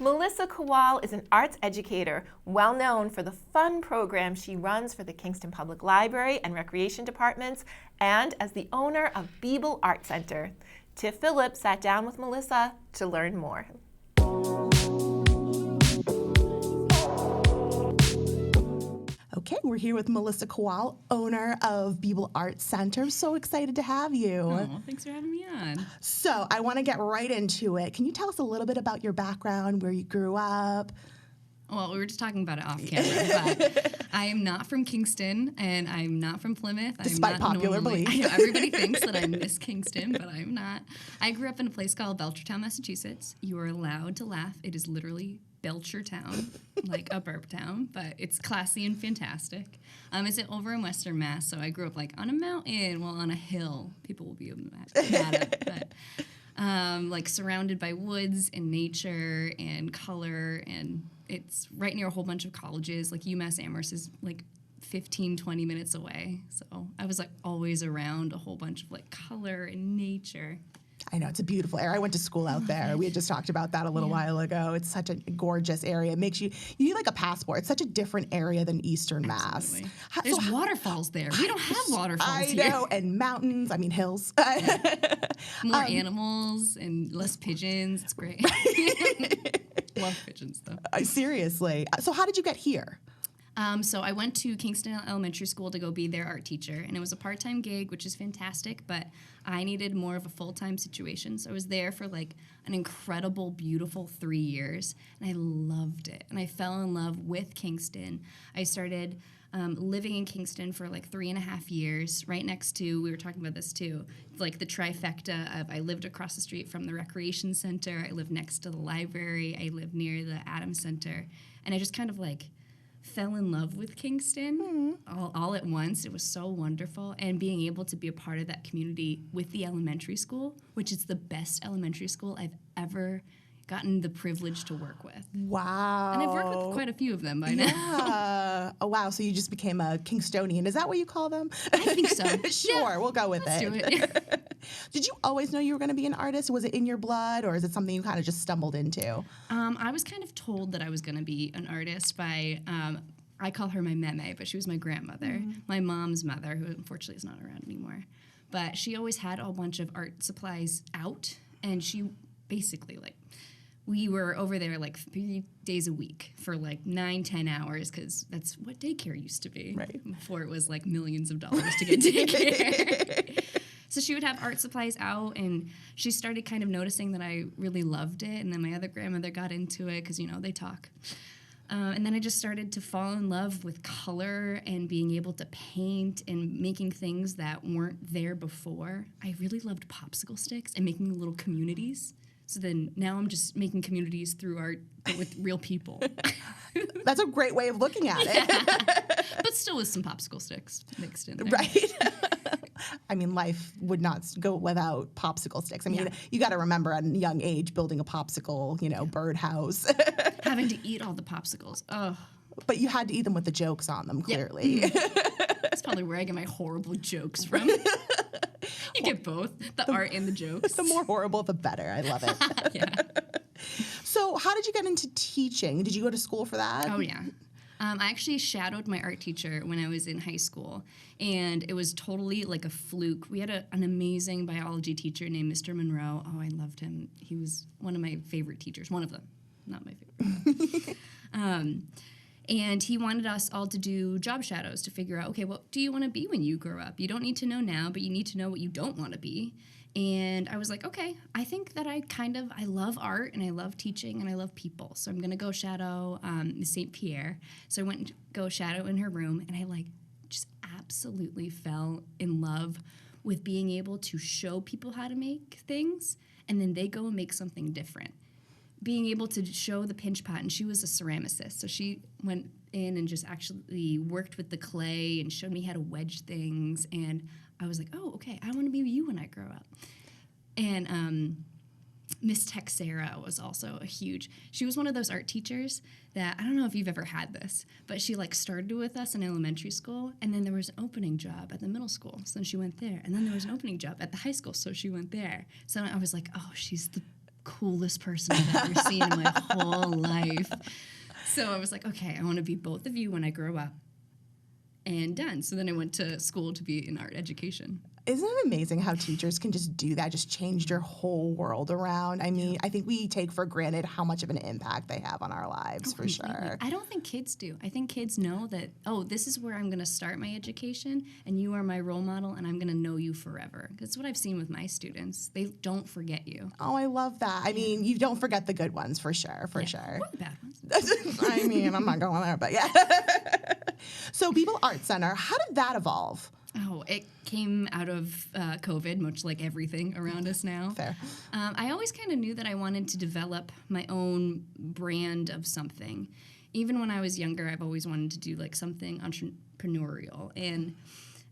Melissa Kowal is an arts educator, well known for the fun programs she runs for the Kingston Public Library and Recreation Departments, and as the owner of Beeble Art Center. Tiff Phillips sat down with Melissa to learn more. Okay, we're here with Melissa Kowal, owner of Beeble Art Center. I'm so excited to have you. Oh, thanks for having me on. So I want to get right into it. Can you tell us a little bit about your background, where you grew up? Well, we were just talking about it off camera, but I am not from Kingston, and I'm not from Plymouth. Despite I'm not popular belief. I know, everybody thinks that I'm Miss Kingston, but I'm not. I grew up in a place called Belchertown, Massachusetts. You are allowed to laugh. It is literally Belchertown, like a burp town, but it's classy and fantastic. It's over in Western Mass, so I grew up like on a mountain, well, on a hill. People will be mad at it, but like surrounded by woods and nature and color, and it's right near a whole bunch of colleges. Like UMass Amherst is like 15, 20 minutes away. So I was like always around a whole bunch of like color and nature. I know, it's a beautiful area. I went to school out there. We had just talked about that a little while ago. It's such a gorgeous area. It makes you need like a passport. It's such a different area than Eastern Mass. There's waterfalls there. We don't have waterfalls here. I know, and mountains, hills. More animals and less pigeons. It's great. Love pigeons, though. Seriously. So how did you get here? So I went to Kingston Elementary School to go be their art teacher, and it was a part-time gig, which is fantastic, but I needed more of a full-time situation. So I was there for like an incredible, beautiful 3 years, and I loved it. And I fell in love with Kingston. I started living in Kingston for like 3.5 years, right next to, we were talking about this too, like the trifecta of I lived across the street from the recreation center, I lived next to the library, I lived near the Adams Center, and I just kind of like fell in love with Kingston all at once. It was so wonderful. And being able to be a part of that community with the elementary school, which is the best elementary school I've ever gotten the privilege to work with. Wow. And I've worked with quite a few of them by now. Yeah. Oh, wow. So you just became a Kingstonian. Is that what you call them? I think so. Sure, we'll go with Let's it. do it. Did you always know you were going to be an artist? Was it in your blood, or is it something you kind of just stumbled into? I was kind of told that I was going to be an artist by, I call her my meme, but she was my grandmother, my mom's mother, who unfortunately is not around anymore. But she always had a bunch of art supplies out, and she basically, like, we were over there like 3 days a week for like 9-10 hours, because that's what daycare used to be. Right. Before it was like millions of dollars to get daycare. So she would have art supplies out, and she started kind of noticing that I really loved it. And then my other grandmother got into it because, you know, they talk. And then I just started to fall in love with color and being able to paint and making things that weren't there before. I really loved popsicle sticks and making little communities. So then now I'm just making communities through art, but with real people. That's a great way of looking at it. But still with some popsicle sticks mixed in there. Right. I mean, life would not go without popsicle sticks. I mean, you got to remember at a young age building a popsicle, birdhouse. Having to eat all the popsicles. Oh. But you had to eat them with the jokes on them, clearly. That's probably where I get my horrible jokes from. You get both, the art and the jokes. The more horrible, the better. I love it. Yeah. So how did you get into teaching? Did you go to school for that? Oh, yeah. I actually shadowed my art teacher when I was in high school, and it was totally like a fluke. We had an amazing biology teacher named Mr. Monroe. Oh, I loved him. He was one of my favorite teachers, one of them, not my favorite. And he wanted us all to do job shadows to figure out, okay, what do you want to be when you grow up? You don't need to know now, but you need to know what you don't want to be. And I was like, okay, I think that I love art, and I love teaching, and I love people. So I'm going to go shadow Miss St. Pierre. So I went and go shadow in her room, and I just absolutely fell in love with being able to show people how to make things, and then they go and make something different. Being able to show the pinch pot, and she was a ceramicist, so she went in and just actually worked with the clay and showed me how to wedge things, and I was like, oh, okay, I want to be you when I grow up. And Miss Texera was also she was one of those art teachers that, I don't know if you've ever had this, but she started with us in elementary school, and then there was an opening job at the middle school, so then she went there, and then there was an opening job at the high school, so she went there. So I was like, oh, she's the coolest person I've ever seen in my whole life. So I was like, okay, I want to be both of you when I grow up. And done. So then I went to school to be in art education. Isn't it amazing how teachers can just do that, just change your whole world around? I mean, I think we take for granted how much of an impact they have on our lives, for sure. I don't think kids do. I think kids know that, oh, this is where I'm going to start my education, and you are my role model, and I'm going to know you forever. That's what I've seen with my students. They don't forget you. Oh, I love that. I mean, you don't forget the good ones, for sure, for sure. Or the bad ones. I mean, I'm not going there, but yeah. So Beeble Art Center, how did that evolve? Oh, it came out of COVID, much like everything around us now. Fair. I always kind of knew that I wanted to develop my own brand of something. Even when I was younger, I've always wanted to do like something entrepreneurial. And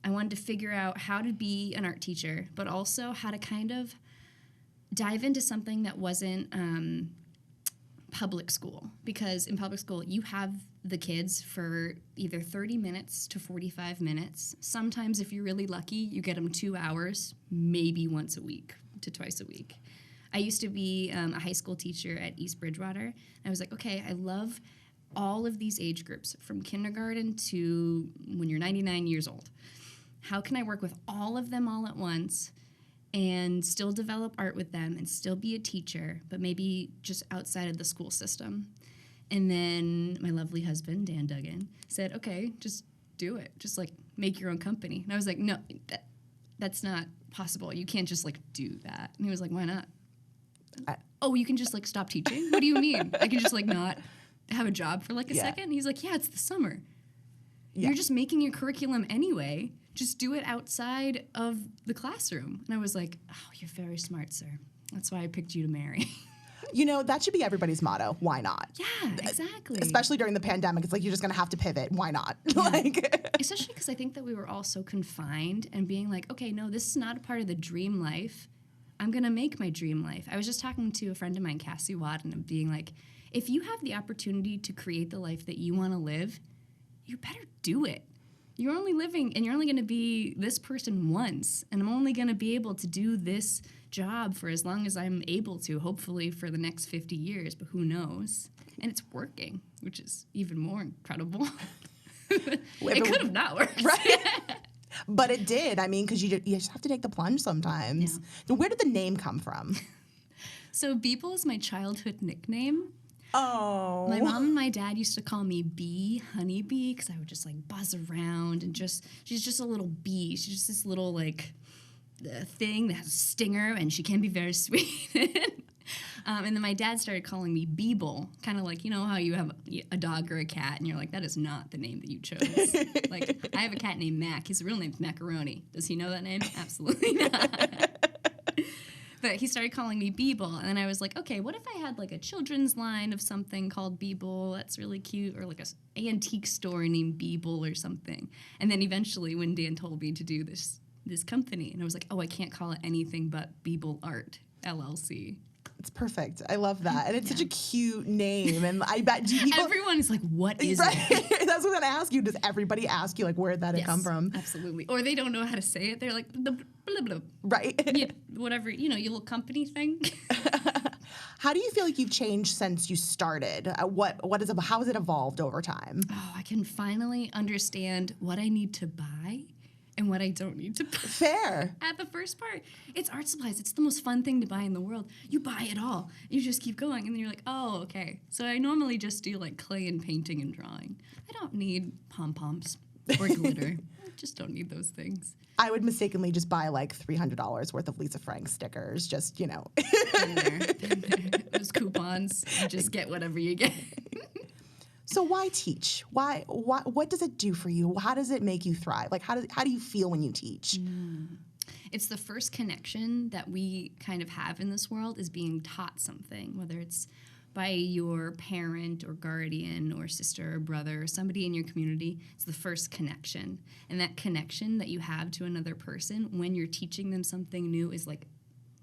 I wanted to figure out how to be an art teacher, but also how to kind of dive into something that wasn't public school. Because in public school, you have the kids for either 30 minutes to 45 minutes. Sometimes, if you're really lucky, you get them 2 hours, maybe once a week to twice a week. I used to be a high school teacher at East Bridgewater. And I was like, okay, I love all of these age groups, from kindergarten to when you're 99 years old. How can I work with all of them all at once and still develop art with them and still be a teacher, but maybe just outside of the school system? And then my lovely husband, Dan Duggan, said, okay, just do it. Just, like, make your own company. And I was like, no, that's not possible. You can't just, like, do that. And he was like, why not? Oh, you can just, like, stop teaching? What do you mean? I can just, like, not have a job for, like, a second? And he's like, yeah, it's the summer. Yeah. You're just making your curriculum anyway. Just do it outside of the classroom. And I was like, oh, you're very smart, sir. That's why I picked you to marry. You know, that should be everybody's motto. Why not? Yeah, exactly. Especially during the pandemic. It's like, you're just going to have to pivot. Why not? Yeah. Especially because I think that we were all so confined and being like, okay, no, this is not a part of the dream life. I'm going to make my dream life. I was just talking to a friend of mine, Cassie Wadden, and being like, if you have the opportunity to create the life that you want to live, you better do it. You're only living, and you're only going to be this person once, and I'm only going to be able to do this job for as long as I'm able to, hopefully for the next 50 years, but who knows? And it's working, which is even more incredible. It could have not worked. Right? But it did. I mean, because you just have to take the plunge sometimes. Yeah. Where did the name come from? So Beeble is my childhood nickname. Oh. My mom and my dad used to call me Bee, Honeybee, because I would just, like, buzz around and she's just a little bee. She's just this little, like, thing that has a stinger, and she can be very sweet. And then my dad started calling me Beeble, kind of like, you know how you have a dog or a cat, and you're like, that is not the name that you chose. Like, I have a cat named Mac. His real name's Macaroni. Does he know that name? Absolutely not. But he started calling me Beeble, and then I was like, okay, what if I had, like, a children's line of something called Beeble? That's really cute. Or, like, a antique store named Beeble or something. And then eventually, when Dan told me to do this company, and I was like, oh, I can't call it anything but Beeble Art, LLC. It's perfect. I love that. And it's such a cute name. And I bet everyone is like, what is it? That's what I was going to ask you. Does everybody ask you, like, where did it come from? Absolutely. Or they don't know how to say it. They're like, blah, blah, blah. Right. Yeah, whatever, you know, your little company thing. How do you feel like you've changed since you started? How has it evolved over time? Oh, I can finally understand what I need to buy and what I don't need to buy. Fair. At the first part, it's art supplies. It's the most fun thing to buy in the world. You buy it all. You just keep going, and then you're like, oh, okay. So I normally just do, like, clay and painting and drawing. I don't need pom-poms or glitter. I just don't need those things. I would mistakenly just buy, like, $300 worth of Lisa Frank stickers, just, you know. Been there. Those coupons, you just get whatever you get. So why teach? Why? What does it do for you? How does it make you thrive? Like, how do you feel when you teach? It's the first connection that we kind of have in this world, is being taught something, whether it's by your parent or guardian or sister or brother or somebody in your community. It's the first connection. And that connection that you have to another person when you're teaching them something new is, like,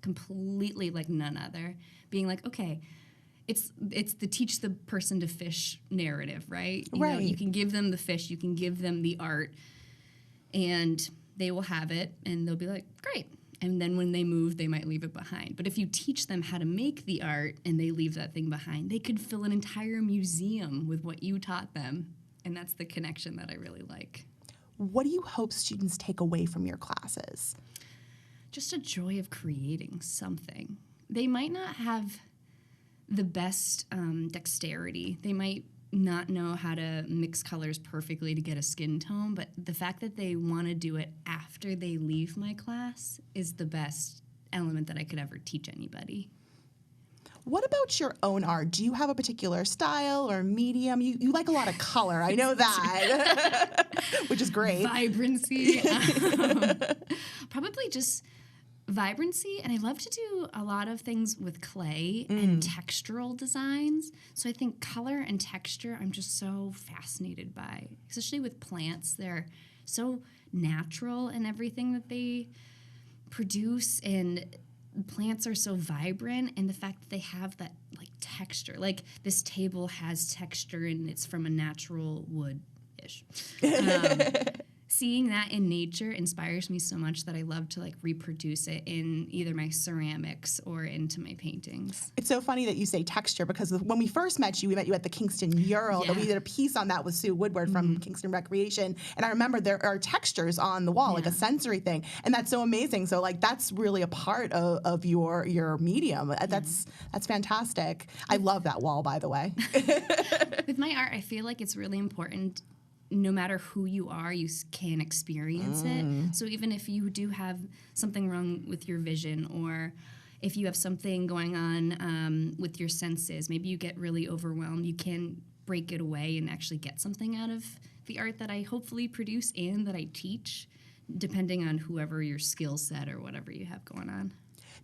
completely like none other. Being like, okay, it's the teach the person to fish narrative, right? You know, you can give them the fish, you can give them the art, and they will have it, and they'll be like, great. And then when they move, they might leave it behind. But if you teach them how to make the art and they leave that thing behind, they could fill an entire museum with what you taught them. And that's the connection that I really like. What do you hope students take away from your classes? Just a joy of creating something. They might not have the best dexterity. They might not know how to mix colors perfectly to get a skin tone, but the fact that they want to do it after they leave my class is the best element that I could ever teach anybody. What about your own art? Do you have a particular style or medium? You like a lot of color. I know that, which is great. Vibrancy. Probably just vibrancy, and I love to do a lot of things with clay and textural designs. So I think color and texture I'm just so fascinated by, especially with plants. They're so natural in everything that they produce, and plants are so vibrant, and the fact that they have that like texture, like this table has texture and it's from a natural wood-ish. Seeing that in nature inspires me so much that I love to like reproduce it in either my ceramics or into my paintings. It's so funny that you say texture, because when we first met you, we met you at the Kingston Mural. That we did a piece on that with Sue Woodward from Kingston Recreation. And I remember there are textures on the wall, like a sensory thing. And that's so amazing. So like that's really a part of your medium. That's fantastic. I love that wall, by the way. With my art, I feel like it's really important. No matter who you are, you can experience it. So even if you do have something wrong with your vision, or if you have something going on with your senses, maybe you get really overwhelmed, you can break it away and actually get something out of the art that I hopefully produce and that I teach, depending on whoever your skill set or whatever you have going on.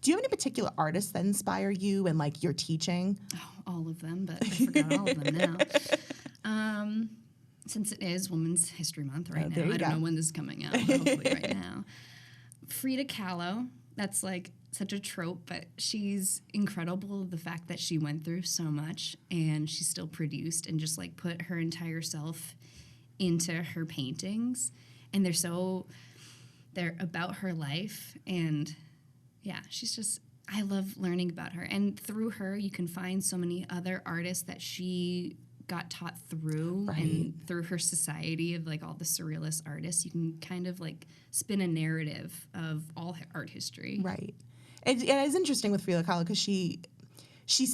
Do you have any particular artists that inspire you and like your teaching? Oh, all of them, but I forgot all of them now. Since it is Women's History Month right now, I don't know when this is coming out, but hopefully right now. Frida Kahlo, that's like such a trope, but she's incredible. The fact that she went through so much and she still produced and just like put her entire self into her paintings. And they're about her life. And yeah, she's just, I love learning about her. And through her, you can find so many other artists that she got taught through, and through her society of like all the surrealist artists, you can kind of like spin a narrative of all art history. Right. And it is interesting with Frida Kahlo because she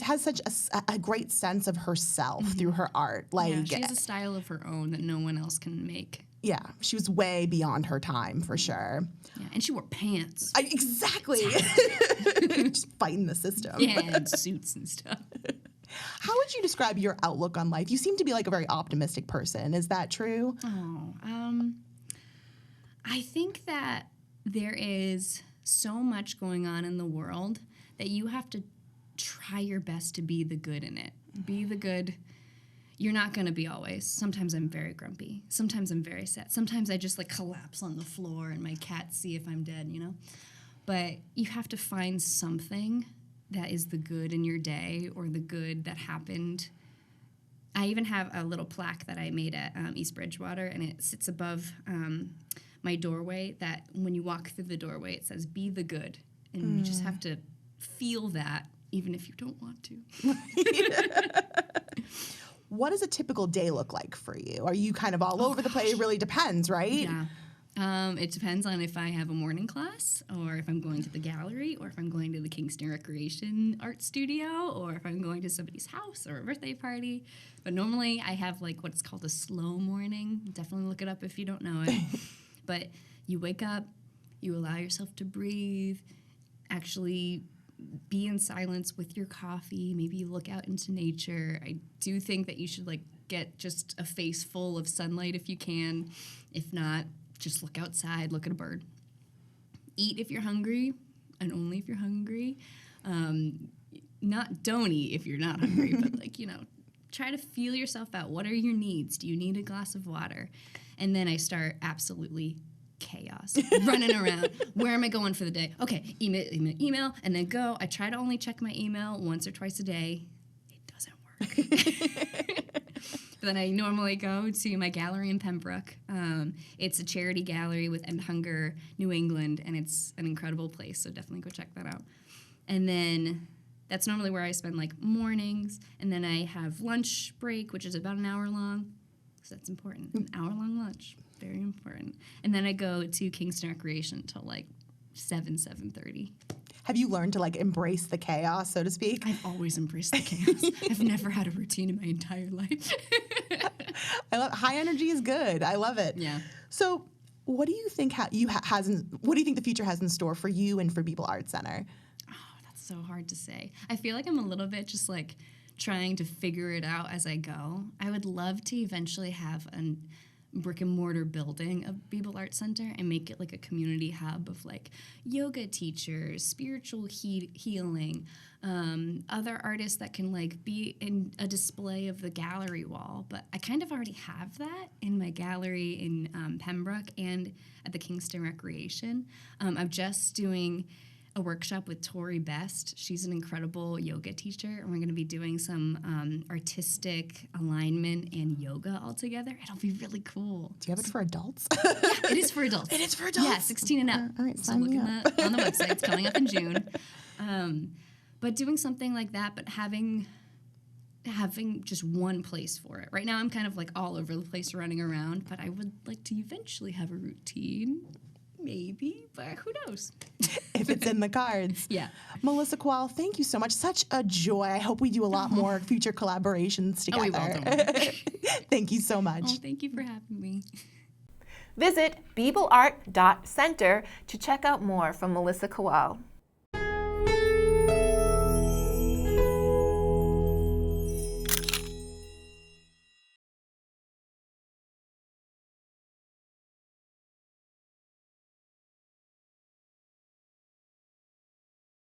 has such a great sense of herself through her art. Like she has a style of her own that no one else can make. Yeah, she was way beyond her time for sure. Yeah, and she wore pants. Exactly. Just fighting the system. Yeah, and suits and stuff. How would you describe your outlook on life? You seem to be like a very optimistic person. Is that true? I think that there is so much going on in the world that you have to try your best to be the good in it. Be the good. You're not going to be always. Sometimes I'm very grumpy. Sometimes I'm very sad. Sometimes I just like collapse on the floor and my cats see if I'm dead, you know? But you have to find something that is the good in your day or the good that happened. I even have a little plaque that I made at East Bridgewater, and it sits above my doorway that when you walk through the doorway, it says, be the good. And you just have to feel that even if you don't want to. What does a typical day look like for you? Are you kind of all over the place? It really depends, right? Yeah. It depends on if I have a morning class, or if I'm going to the gallery, or if I'm going to the Kingston Recreation Art Studio, or if I'm going to somebody's house or a birthday party. But normally I have like what's called a slow morning. Definitely look it up if you don't know it. But you wake up, you allow yourself to breathe, actually be in silence with your coffee, maybe you look out into nature. I do think that you should like get just a face full of sunlight if you can. If not, just look outside, look at a bird. Eat if you're hungry, and only if you're hungry. Don't eat if you're not hungry, but like, you know, try to feel yourself out. What are your needs? Do you need a glass of water? And then I start absolutely chaos, running around. Where am I going for the day? Okay, email, and then go. I try to only check my email once or twice a day. It doesn't work. then I normally go to my gallery in Pembroke. It's a charity gallery with End Hunger New England, and it's an incredible place, so definitely go check that out. And then that's normally where I spend like mornings, and then I have lunch break, which is about an hour long, so that's important. An hour-long lunch, very important. And then I go to Kingston Recreation until like 7:30. Have you learned to like embrace the chaos, so to speak? I've always embraced the chaos. I've never had a routine in my entire life. I love high energy is good. I love it. Yeah. So, what do you think what do you think the future has in store for you and for Beeble Art Center? Oh, that's so hard to say. I feel like I'm a little bit just like trying to figure it out as I go. I would love to eventually have a brick and mortar building of Beeble Art Center and make it like a community hub of like yoga teachers, spiritual healing, other artists that can like be in a display of the gallery wall. But I kind of already have that in my gallery in Pembroke and at the Kingston Recreation. I'm just doing a workshop with Tori Best. She's an incredible yoga teacher, and we're going to be doing some artistic alignment and yoga all together. It'll be really cool. Do you have it for adults? Yeah, it is for adults. It is for adults? Yeah, 16 and up. All right, so sign look me on up. the website. It's coming up in June. But doing something like that, but having just one place for it. Right now I'm kind of like all over the place running around, but I would like to eventually have a routine. Maybe, but who knows? If it's in the cards. Yeah. Melissa Kowal, thank you so much. Such a joy. I hope we do a lot more future collaborations together. Oh, we will, don't worry. Thank you so much. Oh, thank you for having me. Visit beebleart.center to check out more from Melissa Kowal.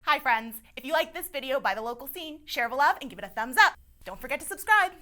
Hi friends, if you like this video by The Local Scene, share the love and give it a thumbs up. Don't forget to subscribe.